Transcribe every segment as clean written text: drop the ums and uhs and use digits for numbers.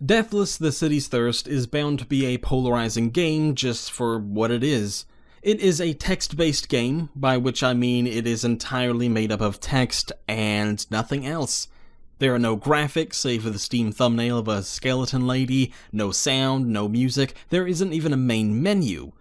Deathless, the City's Thirst is bound to be a polarizing game just for what it is. It is a text-based game, by which I mean it is entirely made up of text and nothing else. There are no graphics, save for the Steam thumbnail of a skeleton lady, no sound, no music, there isn't even a main menu.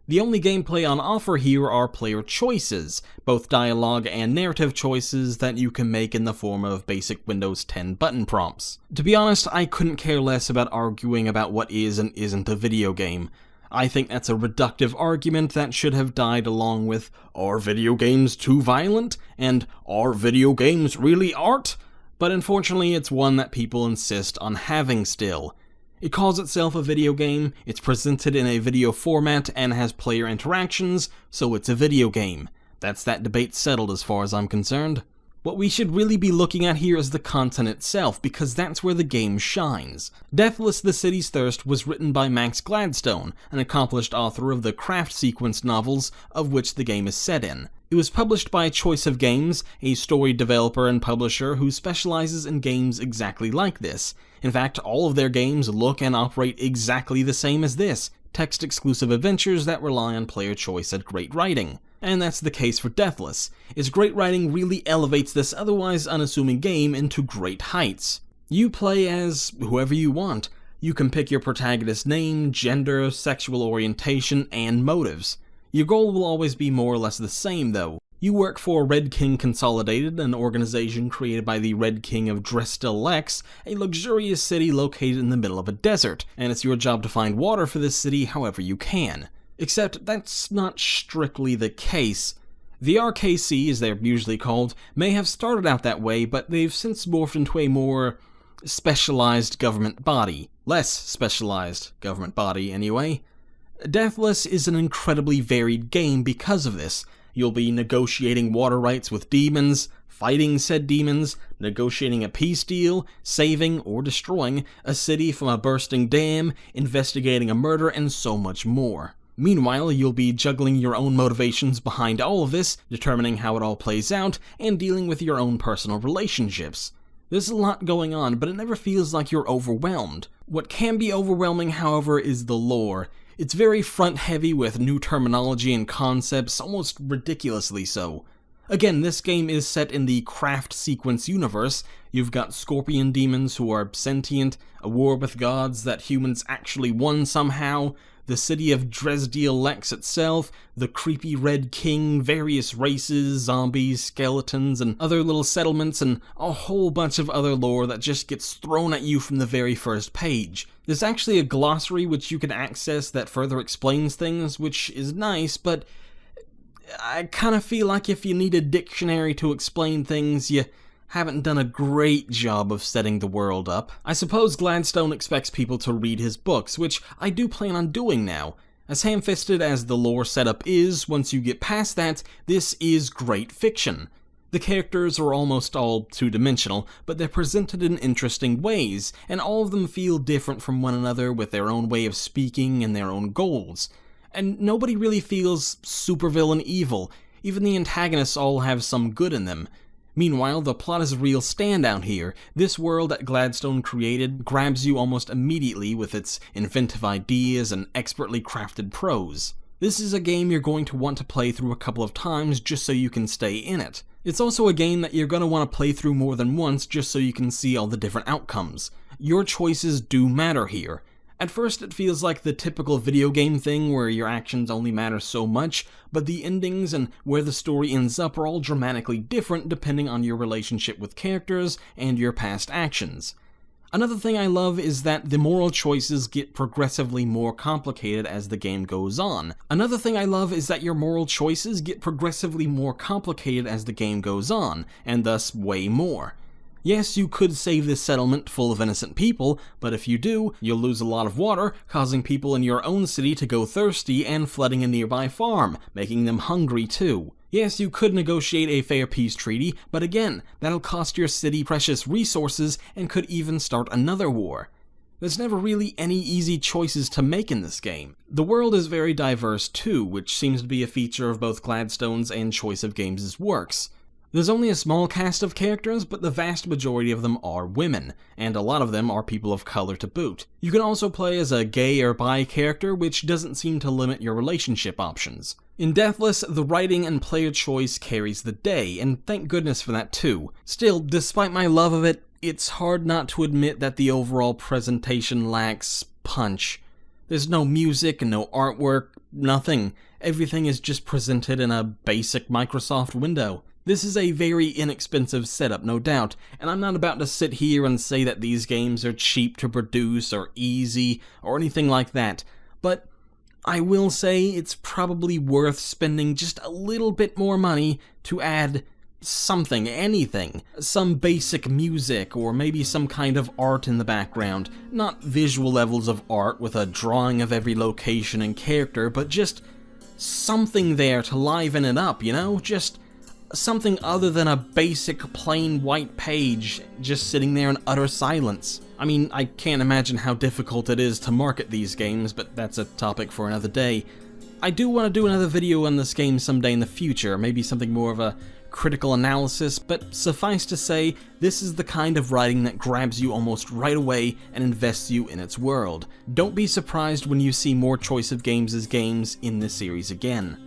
The only gameplay on offer here are player choices, both dialogue and narrative choices that you can make in the form of basic Windows 10 button prompts. To be honest, I couldn't care less about arguing about what is and isn't a video game. I think that's a reductive argument that should have died along with, "Are video games too violent?" and "Are video games really art?" But unfortunately it's one that people insist on having still. It calls itself a video game, it's presented in a video format, and has player interactions, so it's a video game. That's that debate settled as far as I'm concerned. What we should really be looking at here is the content itself, because that's where the game shines. Deathless, the City's Thirst was written by Max Gladstone, an accomplished author of the craft sequence novels of which the game is set in. It was published by Choice of Games, a story developer and publisher who specializes in games exactly like this. In fact, all of their games look and operate exactly the same as this, text-exclusive adventures that rely on player choice and great writing. And that's the case for Deathless. Its great writing really elevates this otherwise unassuming game into great heights. You play as whoever you want. You can pick your protagonist's name, gender, sexual orientation, and motives. Your goal will always be more or less the same, though. You work for Red King Consolidated, an organization created by the Red King of Deathless, a luxurious city located in the middle of a desert, and it's your job to find water for this city however you can. Except that's not strictly the case. The RKC, as they're usually called, may have started out that way, but they've since morphed into a more specialized government body. Less specialized government body, anyway. Deathless is an incredibly varied game because of this. You'll be negotiating water rights with demons, fighting said demons, negotiating a peace deal, saving or destroying a city from a bursting dam, investigating a murder, and so much more. Meanwhile, you'll be juggling your own motivations behind all of this, determining how it all plays out, and dealing with your own personal relationships. There's a lot going on, but it never feels like you're overwhelmed. What can be overwhelming, however, is the lore. It's very front-heavy with new terminology and concepts, almost ridiculously so. Again, this game is set in the craft sequence universe. You've got scorpion demons who are sentient, a war with gods that humans actually won somehow, the city of Deathless itself, the creepy Red King, various races, zombies, skeletons, and other little settlements, and a whole bunch of other lore that just gets thrown at you from the very first page. There's actually a glossary which you can access that further explains things, which is nice, but I kind of feel like if you need a dictionary to explain things, you haven't done a great job of setting the world up. I suppose Gladstone expects people to read his books, which I do plan on doing now. As ham-fisted as the lore setup is, once you get past that, this is great fiction. The characters are almost all two-dimensional, but they're presented in interesting ways, and all of them feel different from one another with their own way of speaking and their own goals. And nobody really feels supervillain evil. Even the antagonists all have some good in them. Meanwhile, the plot is a real standout here. This world that Gladstone created grabs you almost immediately with its inventive ideas and expertly crafted prose. This is a game you're going to want to play through a couple of times just so you can stay in it. It's also a game that you're going to want to play through more than once just so you can see all the different outcomes. Your choices do matter here. At first it feels like the typical video game thing where your actions only matter so much, but the endings and where the story ends up are all dramatically different depending on your relationship with characters and your past actions. Another thing I love is that the moral choices get progressively more complicated as the game goes on. And thus way more. Yes, you could save this settlement full of innocent people, but if you do, you'll lose a lot of water, causing people in your own city to go thirsty and flooding a nearby farm, making them hungry too. Yes, you could negotiate a fair peace treaty, but again, that'll cost your city precious resources and could even start another war. There's never really any easy choices to make in this game. The world is very diverse too, which seems to be a feature of both Gladstone's and Choice of Games' works. There's only a small cast of characters, but the vast majority of them are women, and a lot of them are people of color to boot. You can also play as a gay or bi character, which doesn't seem to limit your relationship options. In Deathless, the writing and player choice carries the day, and thank goodness for that too. Still, despite my love of it, it's hard not to admit that the overall presentation lacks punch. There's no music and no artwork, nothing. Everything is just presented in a basic Microsoft window. This is a very inexpensive setup, no doubt, and I'm not about to sit here and say that these games are cheap to produce or easy or anything like that, but I will say it's probably worth spending just a little bit more money to add something, anything. Some basic music, or maybe some kind of art in the background. Not visual levels of art with a drawing of every location and character, but just something there to liven it up, you know? Just something other than a basic plain white page just sitting there in utter silence. I mean, I can't imagine how difficult it is to market these games, but that's a topic for another day. I do want to do another video on this game someday in the future, maybe something more of a critical analysis, but suffice to say, this is the kind of writing that grabs you almost right away and invests you in its world. Don't be surprised when you see more Choice of Games' games in this series again.